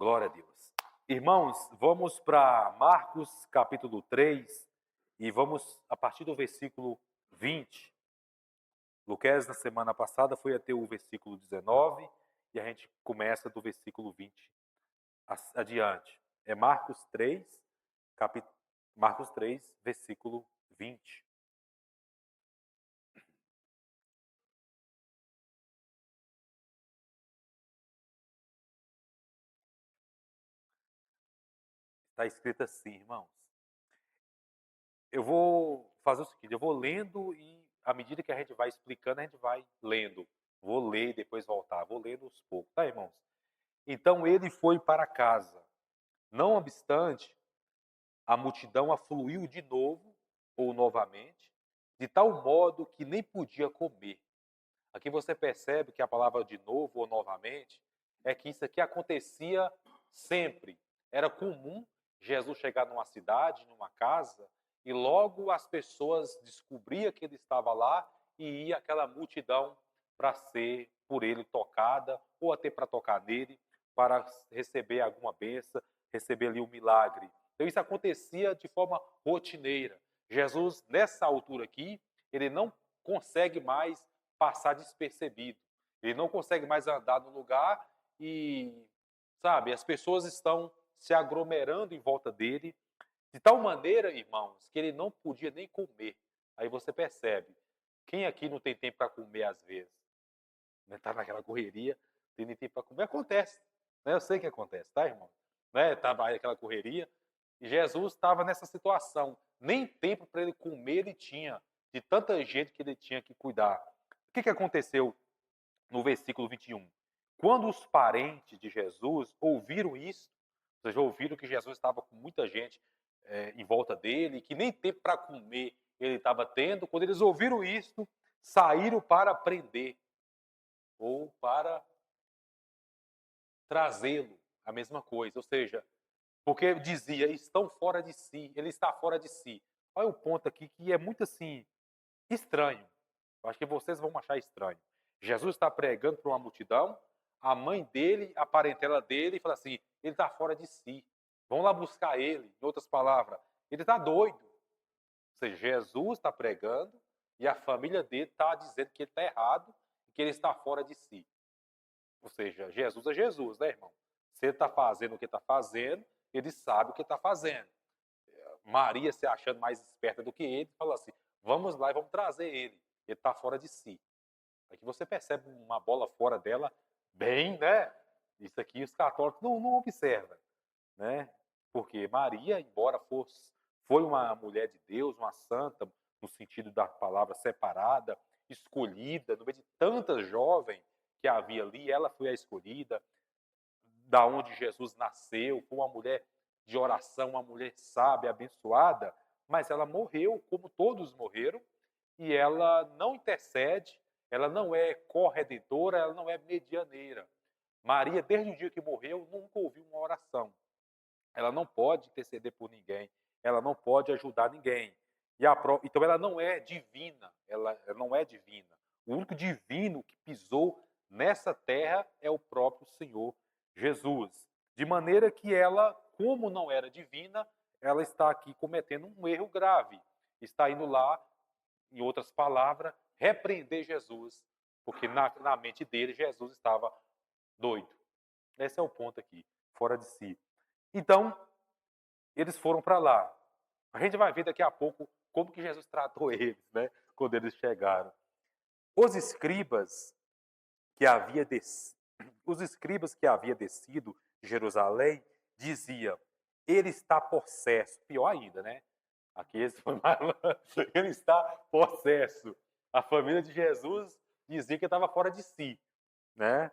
Glória a Deus. Irmãos, vamos para Marcos capítulo 3 e vamos a partir do versículo 20. Luquez, na semana passada, foi até o versículo 19 e a gente começa do versículo 20 adiante. É Marcos 3, versículo 20. Está escrito assim, irmãos. Eu vou fazer o seguinte, eu vou lendo e à medida que a gente vai explicando, a gente vai lendo. Vou ler e depois voltar. Vou lendo aos poucos, tá, irmãos? Então ele foi para casa. Não obstante, a multidão afluiu de novo, ou novamente, de tal modo que nem podia comer. Aqui você percebe que a palavra de novo ou novamente é que isso aqui acontecia sempre. Era comum Jesus chegar numa cidade, numa casa, e logo as pessoas descobriam que ele estava lá e ia aquela multidão para ser por ele tocada, ou até para tocar nele, para receber alguma bênção, receber ali um milagre. Então isso acontecia de forma rotineira. Jesus, nessa altura aqui, ele não consegue mais passar despercebido. Ele não consegue mais andar no lugar e, sabe, as pessoas estão se aglomerando em volta dele, de tal maneira, irmãos, que ele não podia nem comer. Aí você percebe, quem aqui não tem tempo para comer às vezes? Está naquela correria, tem nem tempo para comer. Acontece, né? Eu sei que acontece, tá, irmão? Né? Tava aí aquela correria, e Jesus estava nessa situação. Nem tempo para ele comer ele tinha, de tanta gente que ele tinha que cuidar. O que aconteceu no versículo 21? Quando os parentes de Jesus ouviram isso, ou seja, ouviram que Jesus estava com muita gente em volta dele, que nem tempo para comer ele estava tendo, quando eles ouviram isso, saíram para prender ou para trazê-lo, a mesma coisa. Ou seja, porque dizia, estão fora de si, ele está fora de si. Olha o ponto aqui que é muito assim, estranho. Eu acho que vocês vão achar estranho. Jesus está pregando para uma multidão, a mãe dele, a parentela dele, fala assim, ele está fora de si. Vão lá buscar ele. Em outras palavras, ele está doido. Ou seja, Jesus está pregando e a família dele está dizendo que ele está errado e que ele está fora de si. Ou seja, Jesus é Jesus, né, irmão? Se ele está fazendo o que está fazendo, ele sabe o que está fazendo. Maria, se achando mais esperta do que ele, fala assim, vamos lá e vamos trazer ele. Ele está fora de si. Aqui você percebe uma bola fora dela, bem, né? Isso aqui os católicos não observam, né? Porque Maria, embora foi uma mulher de Deus, uma santa, no sentido da palavra separada, escolhida, no meio de tanta jovem que havia ali, ela foi a escolhida, da onde Jesus nasceu, foi uma mulher de oração, uma mulher sábia, abençoada, mas ela morreu, como todos morreram, e ela não intercede, ela não é corredentora, ela não é medianeira. Maria, desde o dia que morreu, nunca ouviu uma oração. Ela não pode interceder por ninguém, ela não pode ajudar ninguém. Então ela não é divina, ela não é divina. O único divino que pisou nessa terra é o próprio Senhor Jesus. De maneira que ela, como não era divina, ela está aqui cometendo um erro grave. Está indo lá, em outras palavras, repreender Jesus, porque na mente dele Jesus estava doido. Esse é o ponto aqui, fora de si. Então, eles foram para lá. A gente vai ver daqui a pouco como que Jesus tratou eles, né? Quando eles chegaram. Os escribas que havia descido de Jerusalém diziam: ele está possesso. Pior ainda, né? Aqui esse foi mais... ele está possesso. A família de Jesus dizia que estava fora de si, né?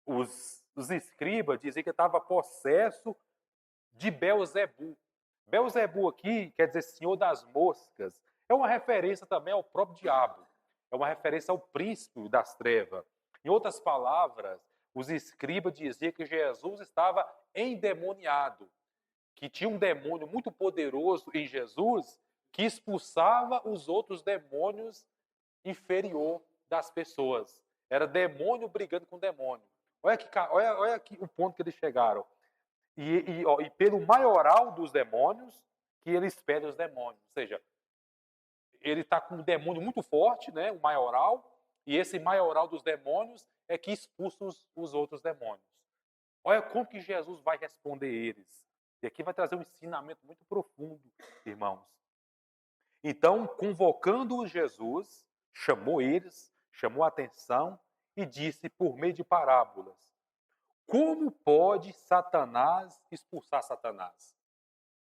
Os escribas diziam que estava possesso de Belzebu. Belzebu aqui quer dizer senhor das moscas. É uma referência também ao próprio diabo. É uma referência ao príncipe das trevas. Em outras palavras, os escribas diziam que Jesus estava endemoniado, que tinha um demônio muito poderoso em Jesus que expulsava os outros demônios inferior das pessoas. Era demônio brigando com demônio. Olha aqui o ponto que eles chegaram. E pelo maioral dos demônios, que ele expele os demônios. Ou seja, ele está com um demônio muito forte, né, o maioral, e esse maioral dos demônios é que expulsa os outros demônios. Olha como que Jesus vai responder eles. E aqui vai trazer um ensinamento muito profundo, irmãos. Então, convocando Jesus, chamou eles, chamou a atenção e disse por meio de parábolas: como pode Satanás expulsar Satanás?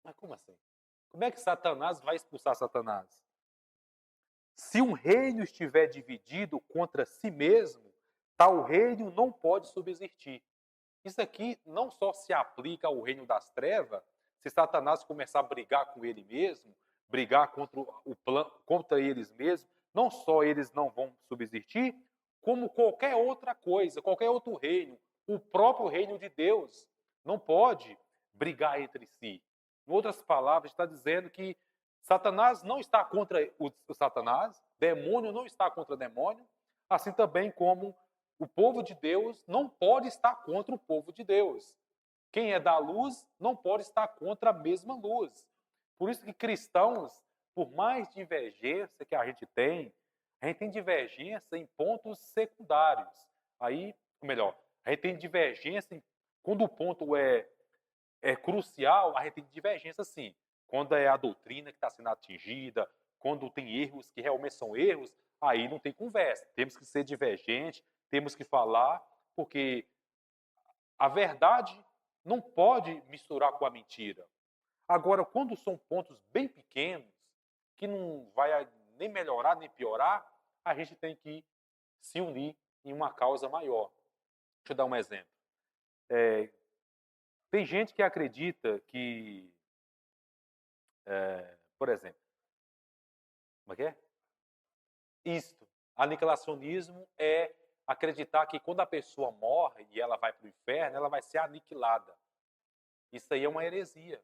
Mas como assim? Como é que Satanás vai expulsar Satanás? Se um reino estiver dividido contra si mesmo, tal reino não pode subsistir. Isso aqui não só se aplica ao reino das trevas, se Satanás começar a brigar com ele mesmo, brigar contra eles mesmos, não só eles não vão subsistir, como qualquer outra coisa, qualquer outro reino, o próprio reino de Deus não pode brigar entre si. Em outras palavras, está dizendo que Satanás não está contra o Satanás, demônio não está contra demônio, assim também como o povo de Deus não pode estar contra o povo de Deus. Quem é da luz não pode estar contra a mesma luz. Por isso que cristãos, por mais divergência que a gente tem divergência em pontos secundários. Aí, ou melhor, a gente tem divergência quando o ponto é crucial, a gente tem divergência sim. Quando é a doutrina que está sendo atingida, quando tem erros que realmente são erros, aí não tem conversa. Temos que ser divergentes, temos que falar, porque a verdade não pode misturar com a mentira. Agora, quando são pontos bem pequenos, que não vai nem melhorar nem piorar, a gente tem que se unir em uma causa maior. Deixa eu dar um exemplo. Tem gente que acredita que, por exemplo, como é que é? Isto, aniquilacionismo é acreditar que quando a pessoa morre e ela vai para o inferno, ela vai ser aniquilada. Isso aí é uma heresia.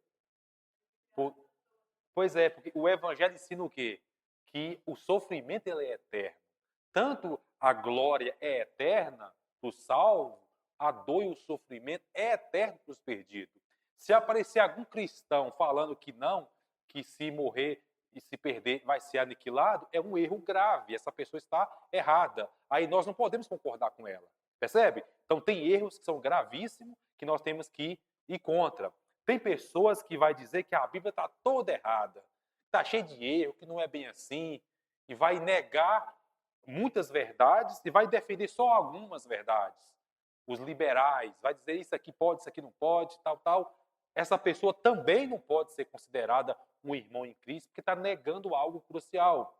Pois é, porque o evangelho ensina o quê? Que o sofrimento ele é eterno. Tanto a glória é eterna para o salvo, a dor e o sofrimento é eterno para os perdidos. Se aparecer algum cristão falando que não, que se morrer e se perder vai ser aniquilado, é um erro grave. Essa pessoa está errada. Aí nós não podemos concordar com ela. Percebe? Então tem erros que são gravíssimos que nós temos que ir contra. Tem pessoas que vai dizer que a Bíblia está toda errada, está cheia de erro, que não é bem assim, e vai negar muitas verdades e vai defender só algumas verdades. Os liberais, vai dizer isso aqui pode, isso aqui não pode, tal, tal. Essa pessoa também não pode ser considerada um irmão em Cristo, porque está negando algo crucial.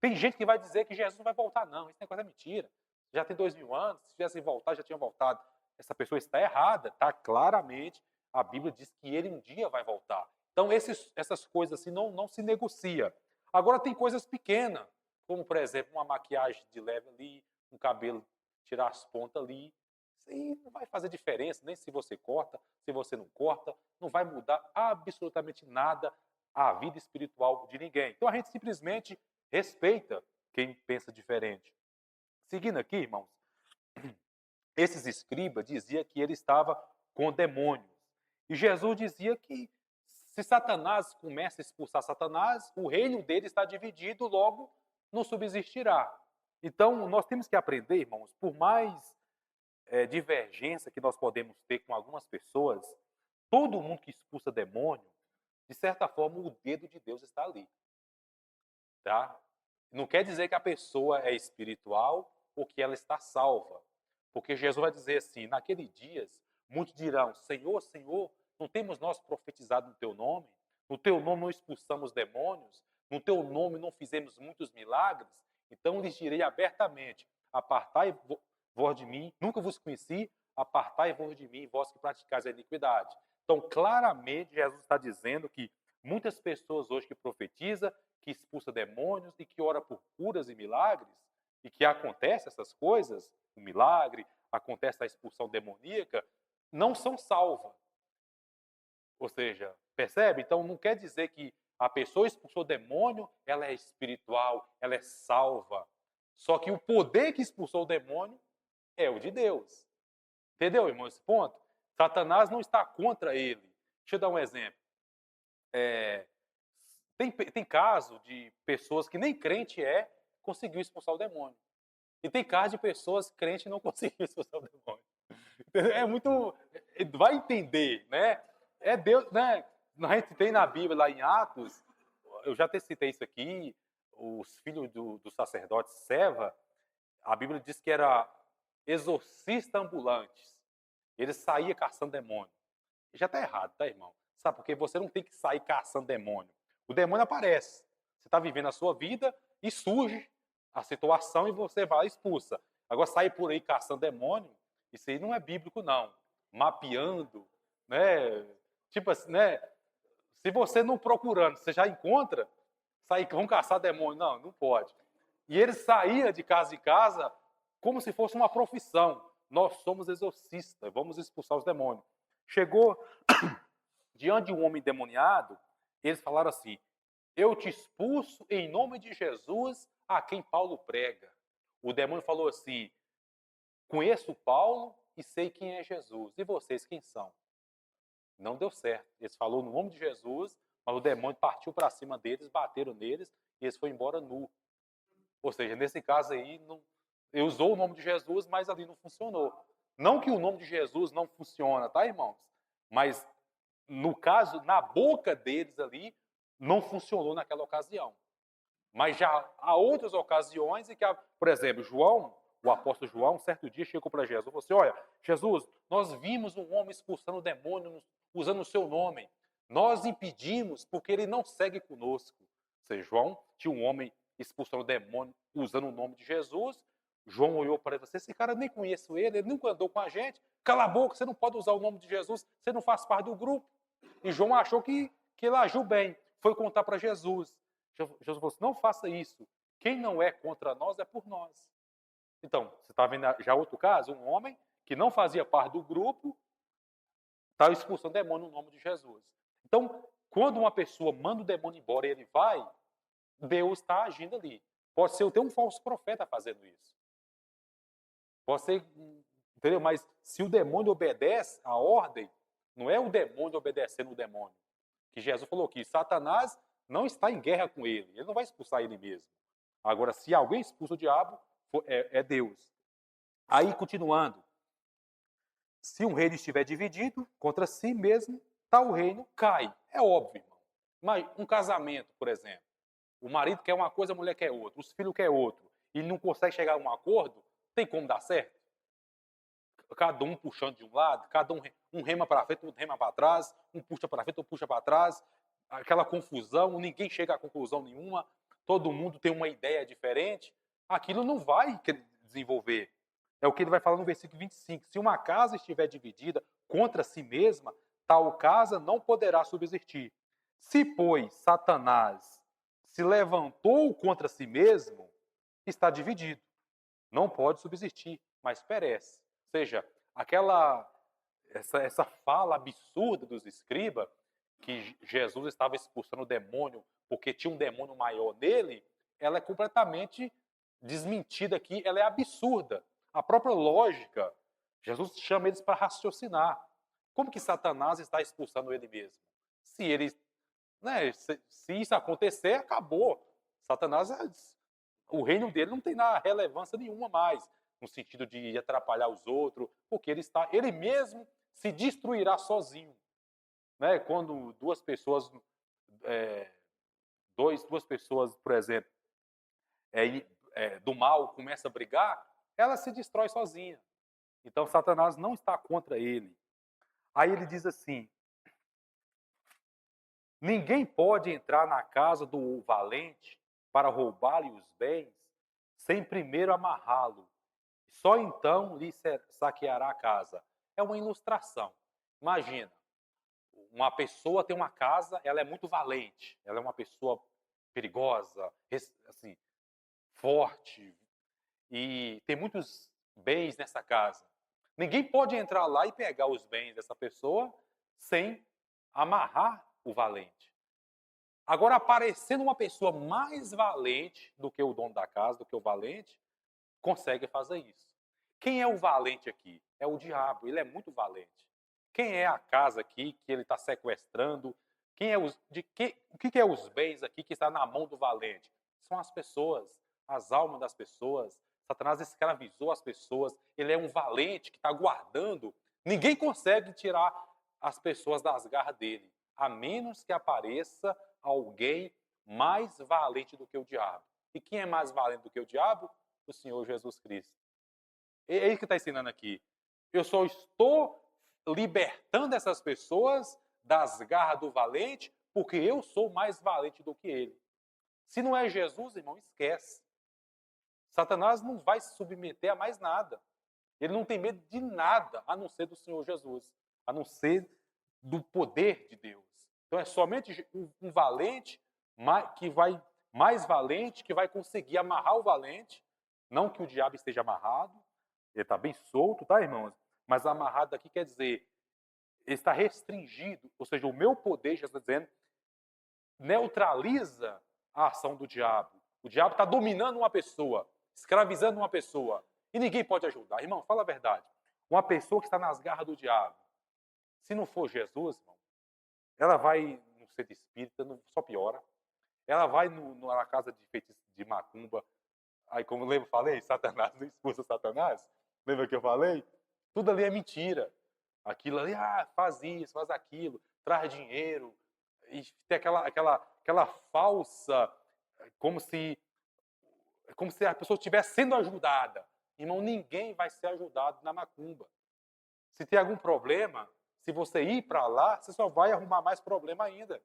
Tem gente que vai dizer que Jesus não vai voltar, não. Esse negócio é mentira. Já tem 2000 anos, se tivesse voltado, já tinha voltado. Essa pessoa está errada, está claramente. A Bíblia diz que ele um dia vai voltar. Então, essas coisas assim não se negocia. Agora, tem coisas pequenas, como, por exemplo, uma maquiagem de leve ali, um cabelo, tirar as pontas ali. Isso aí não vai fazer diferença, nem se você corta, se você não corta, não vai mudar absolutamente nada a vida espiritual de ninguém. Então, a gente simplesmente respeita quem pensa diferente. Seguindo aqui, irmãos, esses escribas diziam que ele estava com demônios. E Jesus dizia que se Satanás começa a expulsar Satanás, o reino dele está dividido, logo não subsistirá. Então, nós temos que aprender, irmãos, por mais divergência que nós podemos ter com algumas pessoas, todo mundo que expulsa demônio, de certa forma, o dedo de Deus está ali. Tá? Não quer dizer que a pessoa é espiritual ou que ela está salva. Porque Jesus vai dizer assim, naqueles dias, muitos dirão, Senhor, Senhor, não temos nós profetizado no teu nome? No teu nome não expulsamos demônios? No teu nome não fizemos muitos milagres? Então lhes direi abertamente, apartai vós de mim, nunca vos conheci, apartai vós de mim, vós que praticais a iniquidade. Então, claramente, Jesus está dizendo que muitas pessoas hoje que profetizam, que expulsa demônios e que ora por curas e milagres, e que acontece essas coisas, o milagre, acontece a expulsão demoníaca, não são salvas. Ou seja, percebe? Então não quer dizer que a pessoa expulsou demônio, ela é espiritual, ela é salva. Só que o poder que expulsou o demônio é o de Deus. Entendeu, irmão, esse ponto? Satanás não está contra ele. Deixa eu dar um exemplo. Tem caso de pessoas que nem crente conseguiu expulsar o demônio. E tem caso de pessoas crentes que não conseguiu expulsar o demônio. É muito. Vai entender, né? É Deus, né? A gente tem na Bíblia, lá em Atos, eu já até citei isso aqui, os filhos do sacerdote Seva, a Bíblia diz que era exorcista ambulantes. Ele saía caçando demônio. Já está errado, tá, irmão? Sabe por quê? Você não tem que sair caçando demônio. O demônio aparece. Você está vivendo a sua vida e surge a situação e você vai e expulsa. Agora, sair por aí caçando demônio, isso aí não é bíblico, não. Mapeando, né? Tipo assim, né? Se você não procurando, você já encontra, sair, vão caçar demônio. Não, não pode. E ele saía de casa em casa como se fosse uma profissão. Nós somos exorcistas, vamos expulsar os demônios. Chegou diante de um homem endemoniado, eles falaram assim: eu te expulso em nome de Jesus, a quem Paulo prega. O demônio falou assim: conheço Paulo e sei quem é Jesus. E vocês quem são? Não deu certo. Eles falaram no nome de Jesus, mas o demônio partiu para cima deles, bateram neles e eles foram embora nu. Ou seja, nesse caso aí, não, ele usou o nome de Jesus, mas ali não funcionou. Não que o nome de Jesus não funciona, tá, irmãos? Mas, no caso, na boca deles ali, não funcionou naquela ocasião. Mas já há outras ocasiões em que, por exemplo, João, o apóstolo João, um certo dia chegou para Jesus e falou assim: olha, Jesus, nós vimos um homem expulsando o demônio usando o seu nome. Nós impedimos porque ele não segue conosco. Ou seja, João tinha um homem expulsando o demônio usando o nome de Jesus. João olhou para ele e falou assim: esse cara nem conheço ele nunca andou com a gente. Cala a boca, você não pode usar o nome de Jesus, você não faz parte do grupo. E João achou que ele agiu bem. Foi contar para Jesus. Jesus falou assim: não faça isso. Quem não é contra nós é por nós. Então, você está vendo já outro caso? Um homem que não fazia parte do grupo está expulsando o demônio no nome de Jesus. Então, quando uma pessoa manda o demônio embora e ele vai, Deus está agindo ali. Pode ser até um falso profeta fazendo isso. Pode ser, entendeu? Mas se o demônio obedece à ordem, não é o demônio obedecendo o demônio. Que Jesus falou que Satanás não está em guerra com ele. Ele não vai expulsar ele mesmo. Agora, se alguém expulsa o diabo, é Deus. Aí, continuando. Se um reino estiver dividido contra si mesmo, tal reino cai. É óbvio, irmão. Mas um casamento, por exemplo. O marido quer uma coisa, a mulher quer outra. Os filhos querem outro. E não consegue chegar a um acordo, tem como dar certo? Cada um puxando de um lado, cada um rema para frente, outro rema para trás, um puxa para frente, outro puxa para trás, aquela confusão, ninguém chega a conclusão nenhuma, todo mundo tem uma ideia diferente, aquilo não vai desenvolver. É o que ele vai falar no versículo 25. Se uma casa estiver dividida contra si mesma, tal casa não poderá subsistir. Se, pois, Satanás se levantou contra si mesmo, está dividido. Não pode subsistir, mas perece. Ou seja, essa fala absurda dos escribas, que Jesus estava expulsando o demônio porque tinha um demônio maior nele, ela é completamente desmentida aqui, ela é absurda. A própria lógica, Jesus chama eles para raciocinar. Como que Satanás está expulsando ele mesmo? Se ele, né, se isso acontecer, acabou. Satanás, o reino dele não tem relevância nenhuma mais, no sentido de atrapalhar os outros, porque ele mesmo se destruirá sozinho. Né? Quando duas pessoas, por exemplo, do mal começam a brigar, ela se destrói sozinha. Então Satanás não está contra ele. Aí ele diz assim: ninguém pode entrar na casa do valente para roubar-lhe os bens, sem primeiro amarrá-lo. Só então lhe saqueará a casa. É uma ilustração. Imagina, uma pessoa tem uma casa, ela é muito valente, ela é uma pessoa perigosa, assim, forte, e tem muitos bens nessa casa. Ninguém pode entrar lá e pegar os bens dessa pessoa sem amarrar o valente. Agora, aparecendo uma pessoa mais valente do que o dono da casa, do que o valente, consegue fazer isso. Quem é o valente aqui? É o diabo, ele é muito valente. Quem é a casa aqui que ele está sequestrando? Quem é o que é os bens aqui que está na mão do valente? São as pessoas, as almas das pessoas. Satanás escravizou as pessoas. Ele é um valente que está guardando. Ninguém consegue tirar as pessoas das garras dele, a menos que apareça alguém mais valente do que o diabo. E quem é mais valente do que o diabo? O Senhor Jesus Cristo. É ele que está ensinando aqui. Eu só estou libertando essas pessoas das garras do valente porque eu sou mais valente do que ele. Se não é Jesus, irmão, esquece. Satanás não vai se submeter a mais nada. Ele não tem medo de nada, a não ser do Senhor Jesus, a não ser do poder de Deus. Então é somente um valente que vai mais valente que vai conseguir amarrar o valente, não que o diabo esteja amarrado, ele está bem solto, tá, irmãos? Mas amarrado aqui quer dizer, ele está restringido, ou seja, o meu poder, já está dizendo, neutraliza a ação do diabo. O diabo está dominando uma pessoa, escravizando uma pessoa, e ninguém pode ajudar. Irmão, fala a verdade. Uma pessoa que está nas garras do diabo, se não for Jesus, irmão, ela vai no centro espírita, só piora. Ela vai na casa de feitiço de macumba. Aí, como eu falei, Satanás não expulsa Satanás. Lembra que eu falei? Tudo ali é mentira. Aquilo ali, faz isso, faz aquilo, traz dinheiro. E tem aquela falsa, como se a pessoa estivesse sendo ajudada. Irmão, ninguém vai ser ajudado na macumba. Se tem algum problema, se você ir para lá, você só vai arrumar mais problema ainda.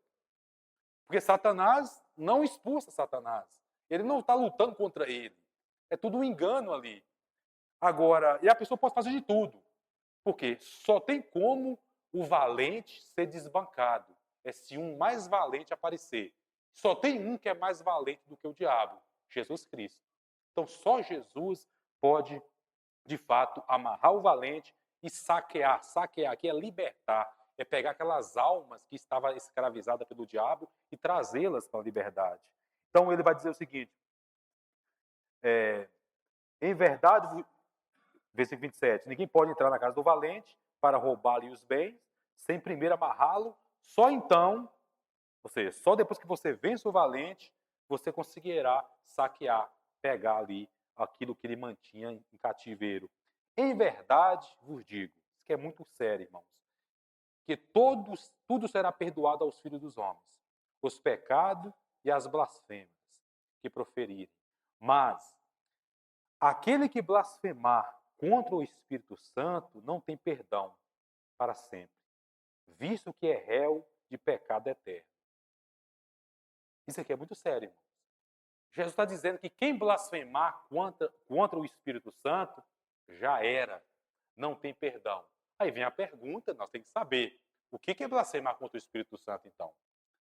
Porque Satanás não expulsa Satanás. Ele não está lutando contra ele. É tudo um engano ali. Agora, e a pessoa pode fazer de tudo. Porque só tem como o valente ser desbancado. É se um mais valente aparecer. Só tem um que é mais valente do que o diabo. Jesus Cristo. Então só Jesus pode, de fato, amarrar o valente e saquear. Saquear aqui é libertar. É pegar aquelas almas que estavam escravizadas pelo diabo e trazê-las para a liberdade. Então ele vai dizer o seguinte, em verdade, versículo 27, ninguém pode entrar na casa do valente para roubar-lhe os bens, sem primeiro amarrá-lo, só então, ou seja, só depois que você vence o valente, você conseguirá saquear, pegar ali aquilo que ele mantinha em cativeiro. Em verdade, vos digo, isso que é muito sério, irmãos, que tudo será perdoado aos filhos dos homens, os pecados e as blasfêmias que proferirem. Mas aquele que blasfemar contra o Espírito Santo não tem perdão para sempre, visto que é réu de pecado eterno. Isso aqui é muito sério, irmão. Jesus está dizendo que quem blasfemar contra o Espírito Santo já era, não tem perdão. Aí vem a pergunta, nós temos que saber, o que é blasfemar contra o Espírito Santo, então?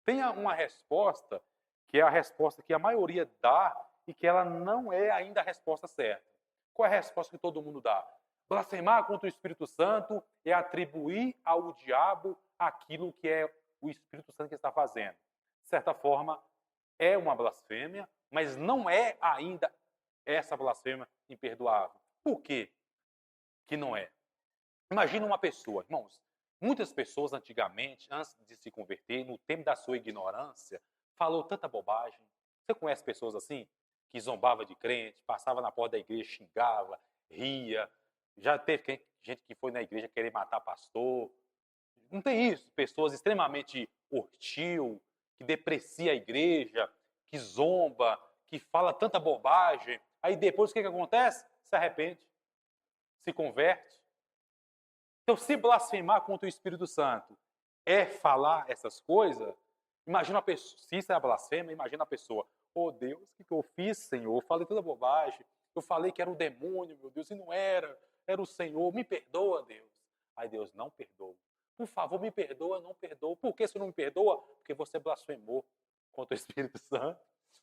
Tem uma resposta, que é a resposta que a maioria dá e que ela não é ainda a resposta certa. Qual é a resposta que todo mundo dá? Blasfemar contra o Espírito Santo é atribuir ao diabo aquilo que é o Espírito Santo que está fazendo. De certa forma, é uma blasfêmia, mas não é ainda essa blasfêmia imperdoável. Por quê que não é? Imagina uma pessoa, irmãos, muitas pessoas antigamente, antes de se converter, no tempo da sua ignorância, falou tanta bobagem. Você conhece pessoas assim? Que zombava de crente, passava na porta da igreja, xingava, ria. Já teve gente que foi na igreja querer matar pastor. Não tem isso. Pessoas extremamente hostil, que deprecia a igreja, que zomba, que fala tanta bobagem. Aí depois o que acontece? Se arrepende, se converte. Então, se blasfemar contra o Espírito Santo é falar essas coisas, imagina a pessoa, se isso é a blasfêmia, imagina a pessoa, oh Deus, o que eu fiz, Senhor? Eu falei toda bobagem, eu falei que era o demônio, meu Deus, e não era, era o Senhor, me perdoa, Deus. Aí Deus, não perdoa. Por favor, me perdoa, não perdoa. Por que você não me perdoa? Porque você blasfemou contra o Espírito Santo,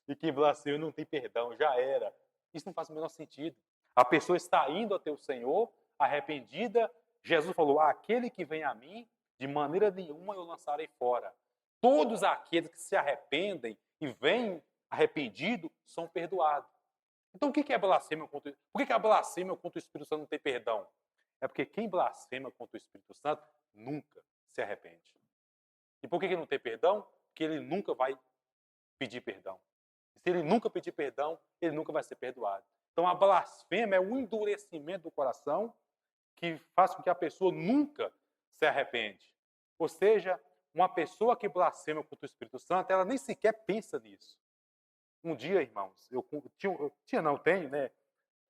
e quem blasfema não tem perdão, já era. Isso não faz o menor sentido. A pessoa está indo até o Senhor, arrependida. Jesus falou, aquele que vem a mim, de maneira nenhuma eu lançarei fora. Todos aqueles que se arrependem e vêm arrependidos são perdoados. Então o que é blasfêmia contra... Por que a blasfêmia contra o Espírito Santo não tem perdão? É porque quem blasfema contra o Espírito Santo nunca se arrepende. E por que não tem perdão? Porque ele nunca vai pedir perdão. Se ele nunca pedir perdão, ele nunca vai ser perdoado. Então a blasfêmia é o endurecimento do coração que faz com que a pessoa nunca se arrepende. Ou seja, uma pessoa que blasfema contra o Espírito Santo, ela nem sequer pensa nisso. Um dia, irmãos, tenho, né,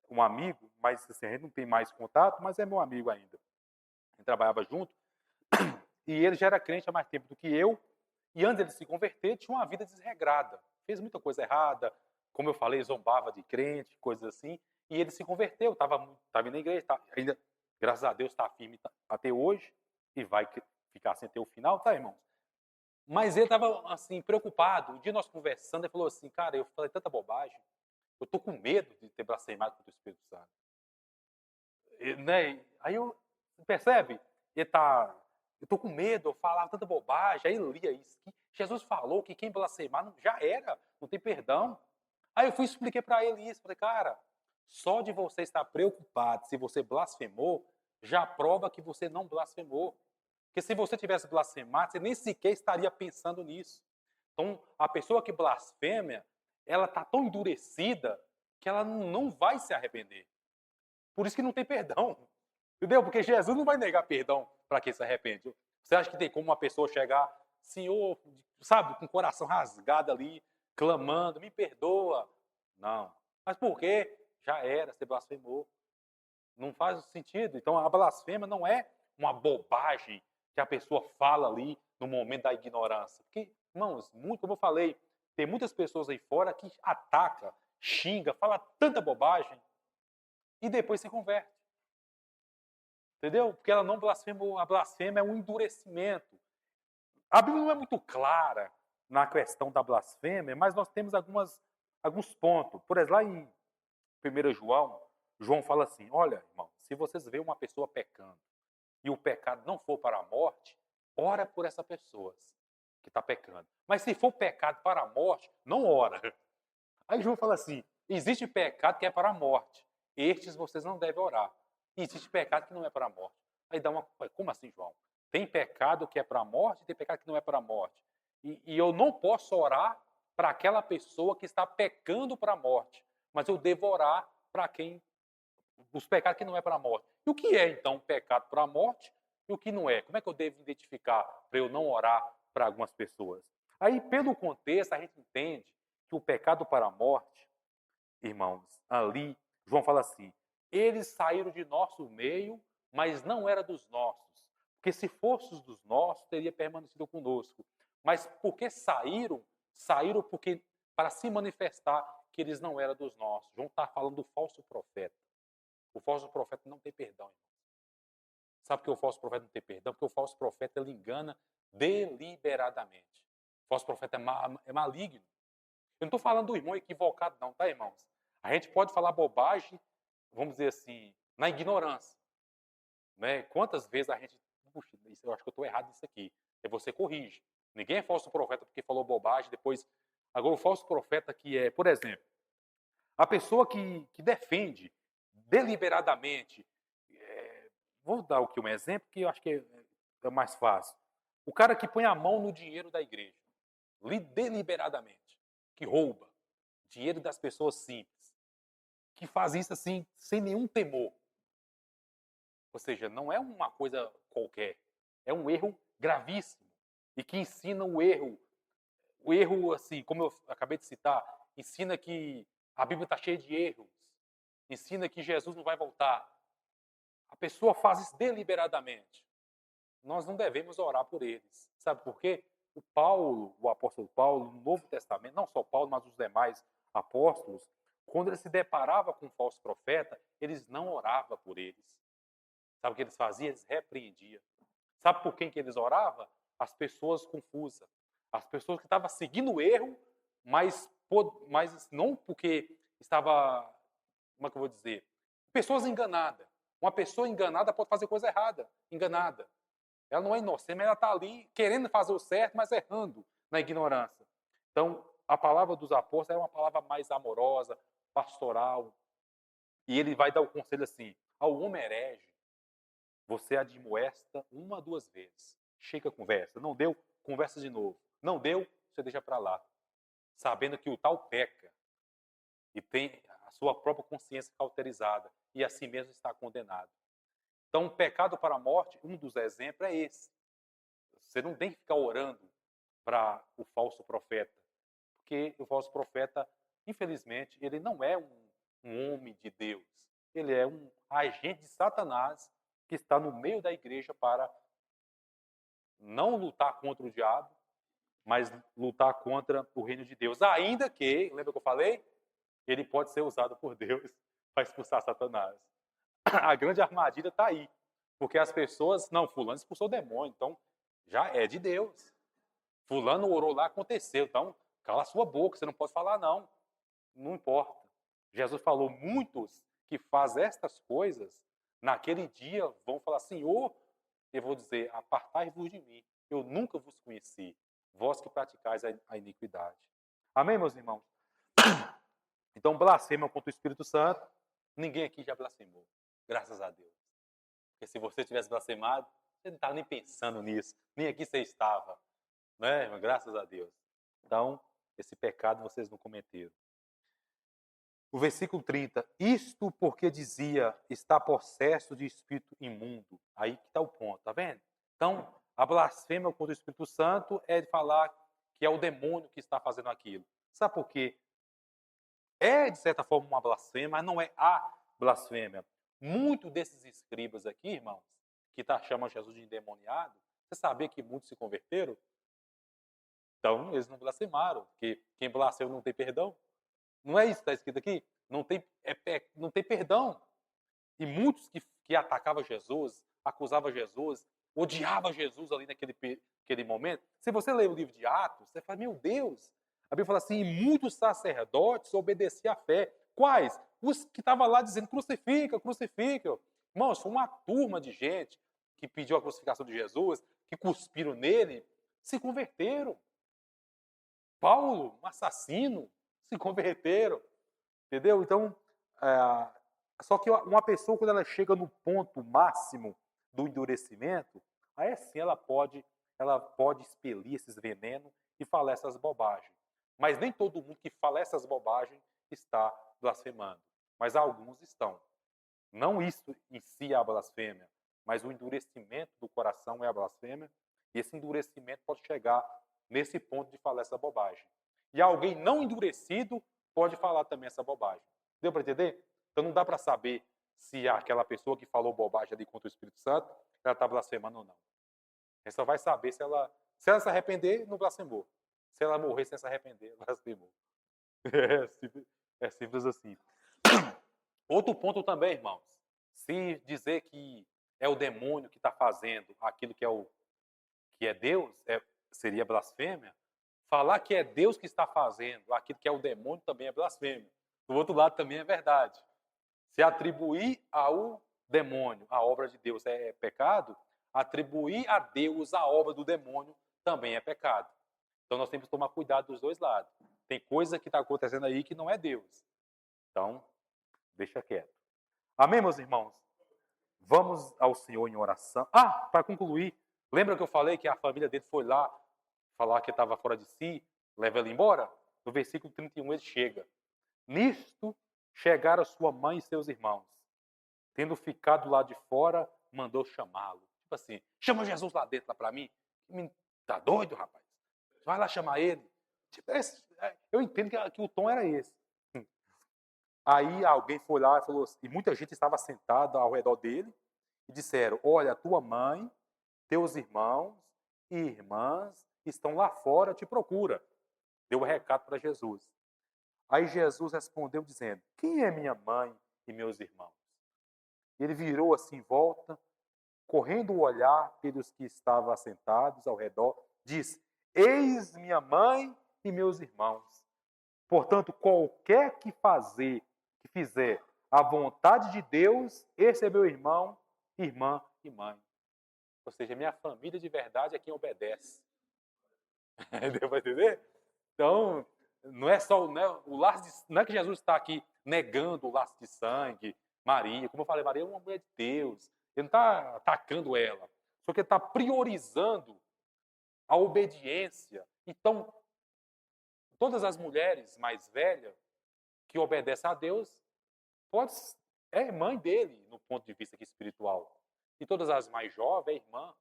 um amigo, mas assim, a gente não tem mais contato, mas é meu amigo ainda. A gente trabalhava junto, e ele já era crente há mais tempo do que eu, e antes de ele se converter, tinha uma vida desregrada. Fez muita coisa errada, como eu falei, zombava de crente, coisas assim, e ele se converteu, estava indo na igreja, ainda, graças a Deus, está firme até hoje, e vai ficar assim até o final, tá, irmãos? Mas ele estava, assim, preocupado. Um dia nós conversando, ele falou assim, cara, eu falei tanta bobagem, eu tô com medo de ter blasfemado contra o Espírito Santo. Né? Aí eu, percebe? Eu tô com medo, eu falava tanta bobagem, aí eu lia isso. Que Jesus falou que quem blasfemar já era, não tem perdão. Aí eu fui e expliquei para ele isso, falei, cara, só de você estar preocupado se você blasfemou, já prova que você não blasfemou. Porque se você tivesse blasfemado, você nem sequer estaria pensando nisso. Então, a pessoa que blasfema, ela está tão endurecida que ela não vai se arrepender. Por isso que não tem perdão. Entendeu? Porque Jesus não vai negar perdão para quem se arrepende. Você acha que tem como uma pessoa chegar, Senhor, sabe, com o coração rasgado ali, clamando, me perdoa? Não. Mas por quê? Já era, você blasfemou. Não faz sentido. Então a blasfêmia não é uma bobagem que a pessoa fala ali no momento da ignorância. Porque, irmãos, muito, como eu falei, tem muitas pessoas aí fora que ataca, xinga, fala tanta bobagem e depois se converte. Entendeu? Porque ela não blasfemou. A blasfêmia é um endurecimento. A Bíblia não é muito clara na questão da blasfêmia, mas nós temos alguns pontos. Por exemplo, lá em 1 João, João fala assim: olha, irmão, se vocês veem uma pessoa pecando e o pecado não for para a morte, ora por essa pessoa que está pecando. Mas se for pecado para a morte, não ora. Aí João fala assim: existe pecado que é para a morte. Estes vocês não devem orar. E existe pecado que não é para a morte. Aí dá uma. Como assim, João? Tem pecado que é para a morte e tem pecado que não é para a morte. E eu não posso orar para aquela pessoa que está pecando para a morte. Mas eu devo orar para quem. Os pecados que não é para a morte. E o que é, então, pecado para a morte e o que não é? Como é que eu devo identificar para eu não orar para algumas pessoas? Aí, pelo contexto, a gente entende que o pecado para a morte, irmãos, ali, João fala assim: eles saíram de nosso meio, mas não era dos nossos. Porque se fosse dos nossos, teria permanecido conosco. Mas porque saíram, saíram porque para se manifestar que eles não eram dos nossos. João está falando do falso profeta. O falso profeta não tem perdão, irmão. Sabe por que o falso profeta não tem perdão? Porque o falso profeta ele engana deliberadamente. O falso profeta é maligno. Eu não estou falando do irmão equivocado, não, tá, irmãos? A gente pode falar bobagem, vamos dizer assim, na ignorância. Né? Quantas vezes a gente. Puxa, eu acho que eu estou errado nisso aqui. E você corrige. Ninguém é falso profeta porque falou bobagem, depois. Agora, o falso profeta que é, por exemplo, a pessoa que defende deliberadamente. Vou dar aqui um exemplo que eu acho que é mais fácil. O cara que põe a mão no dinheiro da igreja, deliberadamente, que rouba dinheiro das pessoas simples, que faz isso assim, sem nenhum temor. Ou seja, não é uma coisa qualquer, é um erro gravíssimo e que ensina o erro assim, como eu acabei de citar, ensina que a Bíblia está cheia de erros, ensina que Jesus não vai voltar. A pessoa faz isso deliberadamente. Nós não devemos orar por eles. Sabe por quê? O apóstolo Paulo, no Novo Testamento, não só Paulo, mas os demais apóstolos, quando ele se deparava com um falso profeta, eles não oravam por eles. Sabe o que eles faziam? Eles repreendiam. Sabe por quem que eles oravam? As pessoas confusas. As pessoas que estavam seguindo o erro, mas não porque estava, como é que eu vou dizer? Pessoas enganadas. Uma pessoa enganada pode fazer coisa errada, enganada. Ela não é inocente, mas ela está ali querendo fazer o certo, mas errando na ignorância. Então, a palavra dos apóstolos é uma palavra mais amorosa, pastoral. E ele vai dar o conselho assim: ao homem herege, você admoesta uma, duas vezes. Chega a conversa. Não deu? Conversa de novo. Não deu? Você deixa para lá. Sabendo que o tal peca e tem a sua própria consciência cauterizada e assim mesmo está condenado. Então, o pecado para a morte, um dos exemplos é esse. Você não tem que ficar orando para o falso profeta, porque o falso profeta, infelizmente, ele não é um homem de Deus. Ele é um agente de Satanás que está no meio da igreja para não lutar contra o diabo, mas lutar contra o reino de Deus. Ainda que, lembra que eu falei? Ele pode ser usado por Deus para expulsar Satanás. A grande armadilha está aí. Porque as pessoas, não, fulano expulsou o demônio, então já é de Deus. Fulano orou lá, aconteceu. Então, cala a sua boca, você não pode falar não. Não importa. Jesus falou, muitos que fazem estas coisas, naquele dia vão falar, Senhor, eu vou dizer, apartai-vos de mim, eu nunca vos conheci, vós que praticais a iniquidade. Amém, meus irmãos? Então, blasfêmia contra o Espírito Santo, ninguém aqui já blasfemou, graças a Deus. Porque se você tivesse blasfemado, você não estava nem pensando nisso, nem aqui você estava, né? Graças a Deus. Então, esse pecado vocês não cometeram. O versículo 30, isto porque dizia, está possesso de espírito imundo. Aí que está o ponto, tá vendo? Então, a blasfêmia contra o Espírito Santo é de falar que é o demônio que está fazendo aquilo. Sabe por quê? É, de certa forma, uma blasfêmia, mas não é a blasfêmia. Muitos desses escribas aqui, irmãos, que chamam Jesus de endemoniado, você sabia que muitos se converteram? Então, eles não blasfemaram, porque quem blasfema não tem perdão. Não é isso que está escrito aqui? Não tem perdão. E muitos que atacavam Jesus, acusavam Jesus, odiavam Jesus ali naquele momento. Se você ler o livro de Atos, você fala, meu Deus. A Bíblia fala assim, e muitos sacerdotes obedeciam à fé. Quais? Os que estavam lá dizendo, crucifica, crucifica. Irmãos, foi uma turma de gente que pediu a crucificação de Jesus, que cuspiram nele, se converteram. Paulo, um assassino, se converteram. Entendeu? Então, só que uma pessoa, quando ela chega no ponto máximo do endurecimento, aí sim ela pode expelir esses venenos e falar essas bobagens. Mas nem todo mundo que fala essas bobagens está blasfemando. Mas alguns estão. Não isso em si é a blasfêmia, mas o endurecimento do coração é a blasfêmia. E esse endurecimento pode chegar nesse ponto de falar essa bobagem. E alguém não endurecido pode falar também essa bobagem. Deu para entender? Então não dá para saber se aquela pessoa que falou bobagem ali contra o Espírito Santo, ela está blasfemando ou não. Você só vai saber se ela se arrepender, não blasfemou. Se ela morrer sem se arrepender, blasfemou. É simples assim. Outro ponto também, irmãos. Se dizer que é o demônio que está fazendo aquilo que é Deus, seria blasfêmia. Falar que é Deus que está fazendo aquilo que é o demônio também é blasfêmia. Do outro lado também é verdade. Se atribuir ao demônio a obra de Deus é pecado, atribuir a Deus a obra do demônio também é pecado. Então nós temos que tomar cuidado dos dois lados. Tem coisa que está acontecendo aí que não é Deus. Então, deixa quieto. Amém, meus irmãos? Vamos ao Senhor em oração. Para concluir, lembra que eu falei que a família dele foi lá falar que estava fora de si, leva ele embora? No versículo 31 ele chega. Nisto chegaram sua mãe e seus irmãos. Tendo ficado lá de fora, mandou chamá-lo. Tipo assim, chama Jesus lá dentro, lá para mim. Tá doido, rapaz? Vai lá chamar ele. Tipo, eu entendo que o tom era esse. Aí alguém foi lá e falou assim, e muita gente estava sentada ao redor dele, e disseram, olha, tua mãe, teus irmãos e irmãs estão lá fora, te procura. Deu um recado para Jesus. Aí Jesus respondeu dizendo, quem é minha mãe e meus irmãos? Ele virou assim em volta, correndo o olhar pelos que estavam assentados ao redor, disse, eis minha mãe e meus irmãos. Portanto, qualquer que fizer a vontade de Deus, esse é meu irmão, irmã e mãe. Ou seja, minha família de verdade é quem obedece. Deu para entender? Então, não é só o laço não é que Jesus está aqui negando o laço de sangue, Maria. Como eu falei, Maria é uma mulher de Deus. Ele não está atacando ela. Só que ele está priorizando a obediência. Então, todas as mulheres mais velhas que obedecem a Deus, pode, é mãe dele, no ponto de vista aqui espiritual. E todas as mais jovens, é irmã.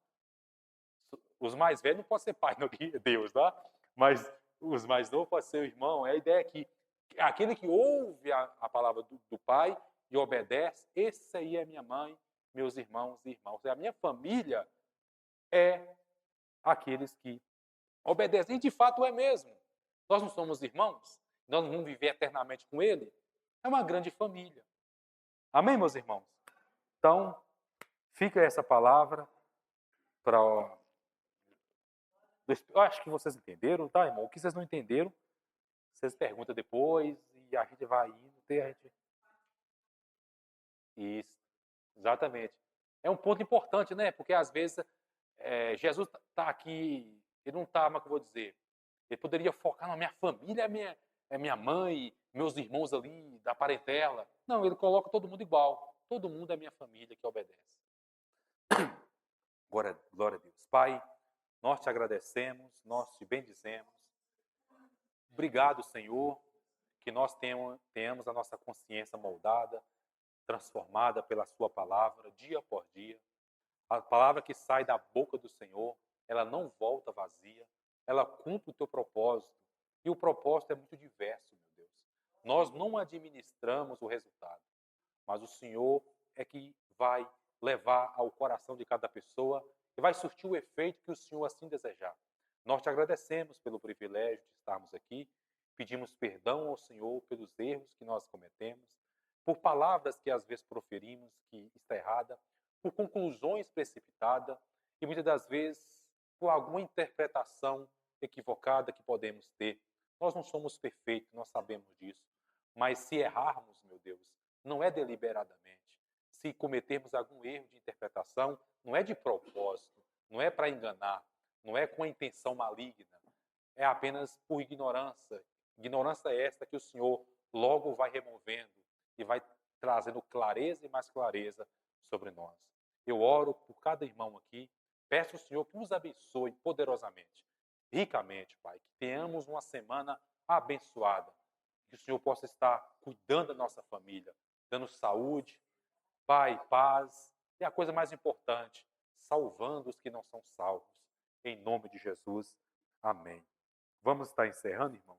Os mais velhos não podem ser pai, não, que é Deus, tá? Mas os mais novos podem ser o irmão. É a ideia que aquele que ouve a palavra do pai e obedece, esse aí é minha mãe, meus irmãos e irmãos. A minha família é aqueles que obedecem. E de fato é mesmo. Nós não somos irmãos? Nós não vamos viver eternamente com ele? É uma grande família. Amém, meus irmãos? Então, fica essa palavra para. Eu acho que vocês entenderam, tá, irmão? O que vocês não entenderam, vocês perguntam depois e a gente vai indo. Isso, exatamente. É um ponto importante, né? Porque às vezes Jesus está aqui, ele não está, como é que eu vou dizer? Ele poderia focar na minha família, é minha mãe, meus irmãos ali, da parentela. Não, ele coloca todo mundo igual. Todo mundo é minha família que obedece. Glória a Deus. Pai, nós te agradecemos, nós te bendizemos. Obrigado, Senhor, que nós tenhamos a nossa consciência moldada, transformada pela sua palavra, dia por dia. A palavra que sai da boca do Senhor, ela não volta vazia, ela cumpre o teu propósito. E o propósito é muito diverso, meu Deus. Nós não administramos o resultado, mas o Senhor é que vai levar ao coração de cada pessoa e vai surtir o efeito que o Senhor assim desejar. Nós te agradecemos pelo privilégio de estarmos aqui, pedimos perdão ao Senhor pelos erros que nós cometemos, por palavras que às vezes proferimos que está errada, por conclusões precipitadas e muitas das vezes por alguma interpretação equivocada que podemos ter. Nós não somos perfeitos, nós sabemos disso, mas se errarmos, meu Deus, não é deliberadamente. Se cometermos algum erro de interpretação, não é de propósito, não é para enganar, não é com a intenção maligna, é apenas por ignorância. Ignorância é esta que o Senhor logo vai removendo e vai trazendo clareza e mais clareza sobre nós. Eu oro por cada irmão aqui, peço ao Senhor que nos abençoe poderosamente, ricamente, Pai, que tenhamos uma semana abençoada, que o Senhor possa estar cuidando da nossa família, dando saúde, Pai, paz e a coisa mais importante, salvando os que não são salvos. Em nome de Jesus. Amém. Vamos estar encerrando, irmão?